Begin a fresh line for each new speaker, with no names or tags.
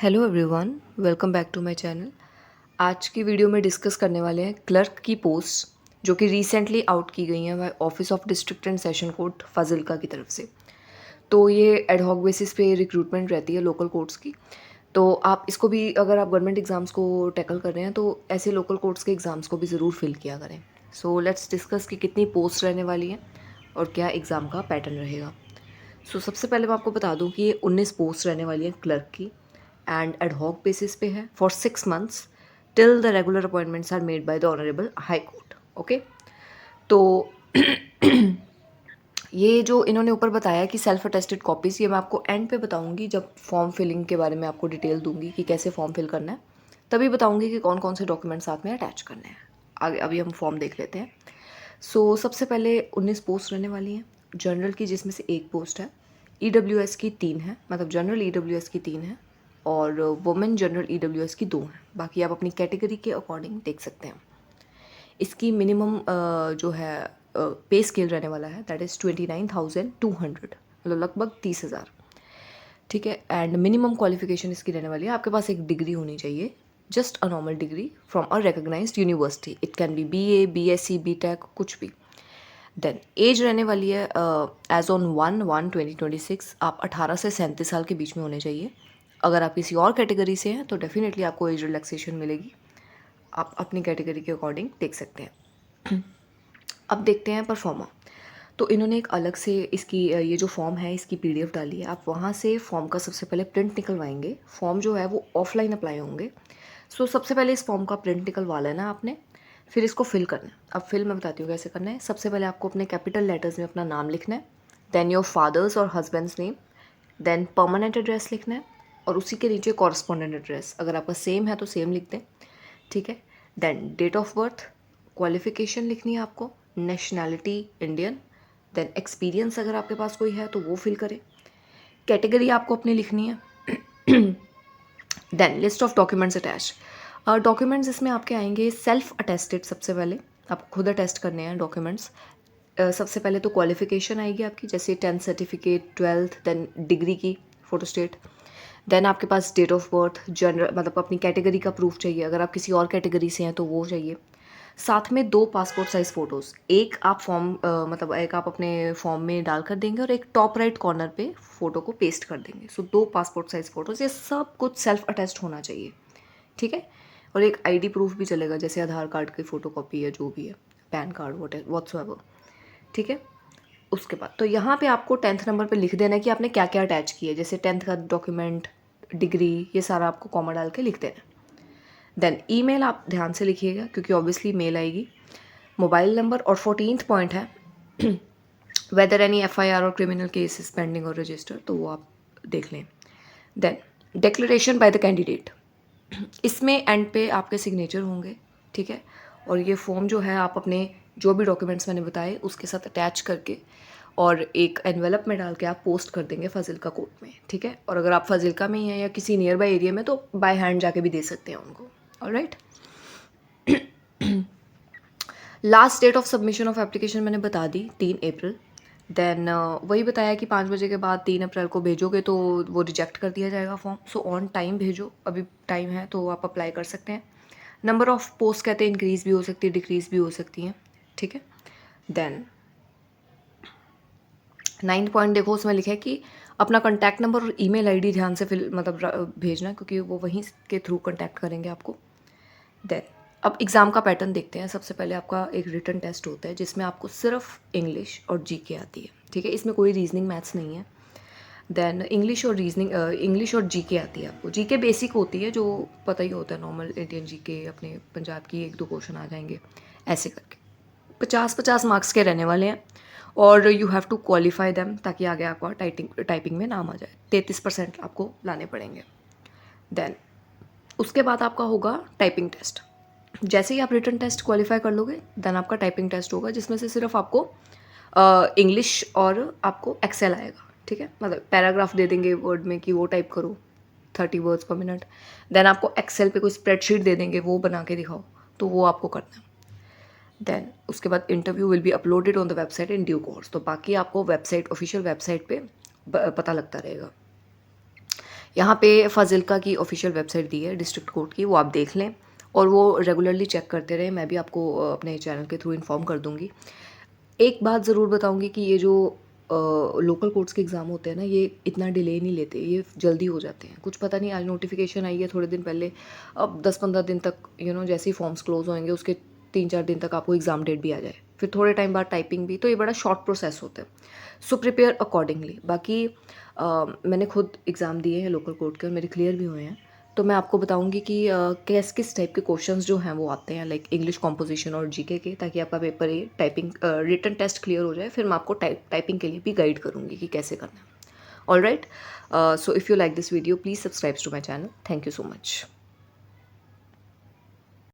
Hello everyone, welcome back to my channel. आज की video में डिस्कस करने वाले हैं क्लर्क की पोस्ट जो कि रिसेंटली आउट की गई हैं by office of district and session court Fazilka की तरफ से। तो ये एडहॉक बेसिस पे रिक्रूटमेंट रहती है लोकल कोर्ट्स की। तो आप इसको भी, अगर आप गवर्नमेंट एग्ज़ाम्स को टैकल कर रहे हैं तो ऐसे लोकल कोर्ट्स के एग्ज़ाम्स को भी ज़रूर फिल किया करें। सो लेट्स डिस्कस कि कितनी पोस्ट रहने वाली हैं और क्या एग्ज़ाम का पैटर्न रहेगा। सबसे पहले मैं आपको बता दूं कि ये 19 पोस्ट रहने वाली है क्लर्क की एंड एडहॉक बेसिस पे है for 6 months till the regular appointments are made by the honourable high court. Okay, तो ये जो इन्होंने ऊपर बताया कि सेल्फ अटेस्टेड कॉपीज़, ये मैं आपको एंड पे बताऊंगी जब फॉर्म फिलिंग के बारे में आपको डिटेल दूंगी कि कैसे फॉर्म फिल करना है, तभी बताऊंगी कि कौन कौन से डॉक्यूमेंट्स साथ में अटैच करने हैं। आगे अभी हम फॉर्म देख लेते हैं। सबसे पहले 19 पोस्ट रहने वाली हैं जनरल की, जिसमें से एक पोस्ट है। ईडब्ल्यूएस की 3 है, मतलब जनरल ईडब्ल्यूएस की 3 है और वुमेन जनरल ईडब्ल्यूएस की 2 हैं। बाकी आप अपनी कैटेगरी के अकॉर्डिंग देख सकते हैं। इसकी मिनिमम जो है पे स्केल रहने वाला है दैट इज़ 29,200, मतलब लगभग 30,000। ठीक है, एंड मिनिमम क्वालिफिकेशन इसकी रहने वाली है, आपके पास एक डिग्री होनी चाहिए, just a normal degree from a recognised university. It can be BA, BSc, BTech, कुछ भी। देन एज रहने वाली है एज ऑन 1/1/2026 आप 18 से 37 साल के बीच में होने चाहिए। अगर आप किसी और कैटेगरी से हैं तो डेफिनेटली आपको एज रिलैक्सेशन मिलेगी, आप अपनी कैटेगरी के अकॉर्डिंग देख सकते हैं। अब देखते हैं परफॉर्मा। तो इन्होंने एक अलग से इसकी ये जो फॉर्म है इसकी पीडीएफ डाली है, आप वहाँ से फॉर्म का सबसे पहले प्रिंट निकलवाएंगे। फॉर्म जो है वो ऑफलाइन अप्लाई होंगे। सबसे पहले इस फॉर्म का प्रिंट निकलवा लेना है आपने, फिर इसको फिल करना है। अब फिल मैं बताती हूँ कैसे करना है। सबसे पहले आपको अपने कैपिटल लेटर्स में अपना नाम लिखना है, देन योर फादर्स और husband's name, then permanent address लिखना है और उसी के नीचे कॉरस्पॉन्डेंट एड्रेस, अगर आपका सेम है तो सेम लिख दें। ठीक है, then date of birth, qualification लिखनी है आपको, नेशनैलिटी इंडियन, देन एक्सपीरियंस अगर आपके पास कोई है तो वो फिल करें, कैटेगरी आपको अपनी लिखनी है। Then list of documents attach. Documents इसमें आपके आएंगे सेल्फ अटेस्टेड। सबसे पहले आपको खुद अटेस्ट करने हैं डॉक्यूमेंट्स। सबसे पहले तो क्वालिफिकेशन आएगी आपकी, जैसे 10th certificate, 12th, then degree की फोटोस्टेट। देन आपके पास डेट ऑफ बर्थ, जनरल मतलब अपनी कैटेगरी का प्रूफ चाहिए, अगर आप किसी और कैटेगरी से हैं तो वो चाहिए। साथ में 2 पासपोर्ट साइज़ फ़ोटोज़, एक आप फॉर्म मतलब एक आप अपने फॉर्म में डाल कर देंगे और एक टॉप राइट कॉर्नर पे फ़ोटो को पेस्ट कर देंगे। 2 पासपोर्ट साइज़ फ़ोटोज़, ये सब कुछ सेल्फ अटेस्ट होना चाहिए। ठीक है, और एक आईडी प्रूफ भी चलेगा, जैसे आधार कार्ड की फ़ोटोकॉपी है, जो भी है, पैन कार्ड, व्हाट्सएवर। ठीक है, उसके बाद तो यहाँ पे आपको 10th नंबर पे लिख देना है कि आपने क्या क्या अटैच किया है, जैसे 10th का डॉक्यूमेंट, डिग्री, ये सारा आपको कॉमा डाल के लिख देना है। देन ईमेल आप ध्यान से लिखिएगा क्योंकि ऑब्वियसली मेल आएगी। मोबाइल नंबर, और 14th पॉइंट है वेदर एनी एफआईआर और क्रिमिनल केस इज पेंडिंग और रजिस्टर, तो वो आप देख लें। Then declaration by the candidate, इसमें एंड पे आपके सिग्नेचर होंगे। ठीक है, और ये फॉर्म जो है आप अपने जो भी डॉक्यूमेंट्स मैंने बताए उसके साथ अटैच करके और एक एनवेलप में डाल के आप पोस्ट कर देंगे फाजिल्का कोर्ट में। ठीक है, और अगर आप फाजिल्का में ही हैं या किसी नियर बाय एरिया में तो बाय हैंड जाके भी दे सकते हैं उनको। Alright, last date of submission of application मैंने बता दी 3 अप्रैल। देन वही बताया कि 5 बजे के बाद 3 अप्रैल को भेजोगे तो वो रिजेक्ट कर दिया जाएगा फॉर्म। ऑन टाइम भेजो, अभी टाइम है तो आप अप्लाई कर सकते हैं। नंबर ऑफ़ पोस्ट कहते हैं इंक्रीज़ भी हो सकती है, डिक्रीज़ भी हो सकती हैं। ठीक है, देन 9th पॉइंट देखो, उसमें लिखा है कि अपना कॉन्टैक्ट नंबर और ईमेल आईडी ध्यान से फिल मतलब भेजना, क्योंकि वो वहीं के थ्रू कॉन्टैक्ट करेंगे आपको। देन अब एग्ज़ाम का पैटर्न देखते हैं। सबसे पहले आपका एक रिटन टेस्ट होता है जिसमें आपको सिर्फ इंग्लिश और जीके आती है। ठीक है, इसमें कोई रीजनिंग मैथ्स नहीं है। देन इंग्लिश और इंग्लिश और जीके आती है आपको। जीके बेसिक होती है, जो पता ही होता है, नॉर्मल इंडियन जीके, अपने पंजाब की 1-2 क्वेश्चन आ जाएंगे ऐसे करके। 50-50 मार्क्स के रहने वाले हैं और you have to qualify them, ताकि आगे आपका टाइपिंग में नाम आ जाए। 33% आपको लाने पड़ेंगे। देन उसके बाद आपका होगा टाइपिंग टेस्ट। जैसे ही आप रिटन टेस्ट क्वालिफाई कर लोगे देन आपका टाइपिंग टेस्ट होगा, जिसमें से सिर्फ आपको इंग्लिश और आपको एक्सेल आएगा। ठीक है, मतलब पैराग्राफ दे देंगे वर्ड में कि वो टाइप करो 30 वर्ड्स पर मिनट। देन आपको एक्सेल पे कोई स्प्रेडशीट दे देंगे, वो बना के दिखाओ, तो वो आपको करना है। देन उसके बाद interview will be uploaded on the website in due course, तो बाकी आपको वेबसाइट, ऑफिशियल वेबसाइट पे पता लगता रहेगा। यहाँ पे फ़ाज़िलका की ऑफ़िशियल वेबसाइट दी है डिस्ट्रिक्ट कोर्ट की, वो आप देख लें और वो रेगुलरली चेक करते रहें। मैं भी आपको अपने चैनल के थ्रू इन्फॉर्म कर दूँगी। एक बात ज़रूर बताऊँगी कि ये जो लोकल कोर्ट्स के एग्ज़ाम होते हैं ना, ये इतना डिले नहीं लेते, ये जल्दी हो जाते हैं। कुछ पता नहीं, आज नोटिफ़िकेशन आई है थोड़े दिन पहले, अब 10-15 दिन तक जैसे ही फॉर्म्स क्लोज़ होंगे उसके 3-4 दिन तक आपको एग्ज़ाम डेट भी आ जाए। फिर थोड़े टाइम बाद टाइपिंग भी, तो ये बड़ा शॉर्ट प्रोसेस होता है। So prepare accordingly. बाकी मैंने खुद एग्ज़ाम दिए हैं लोकल कोर्ट के और मेरे क्लियर भी हुए हैं। तो मैं आपको बताऊँगी कि किस टाइप के क्वेश्चंस जो हैं वो आते हैं, लाइक इंग्लिश कॉम्पोजिशन और जीके के, ताकि आपका पेपर ये टाइपिंग रिटन टेस्ट क्लियर हो जाए। फिर मैं आपको टाइपिंग के लिए भी गाइड करूँगी कि कैसे करना है। Alright, so if you like this video please subscribe to my channel. Thank you so much.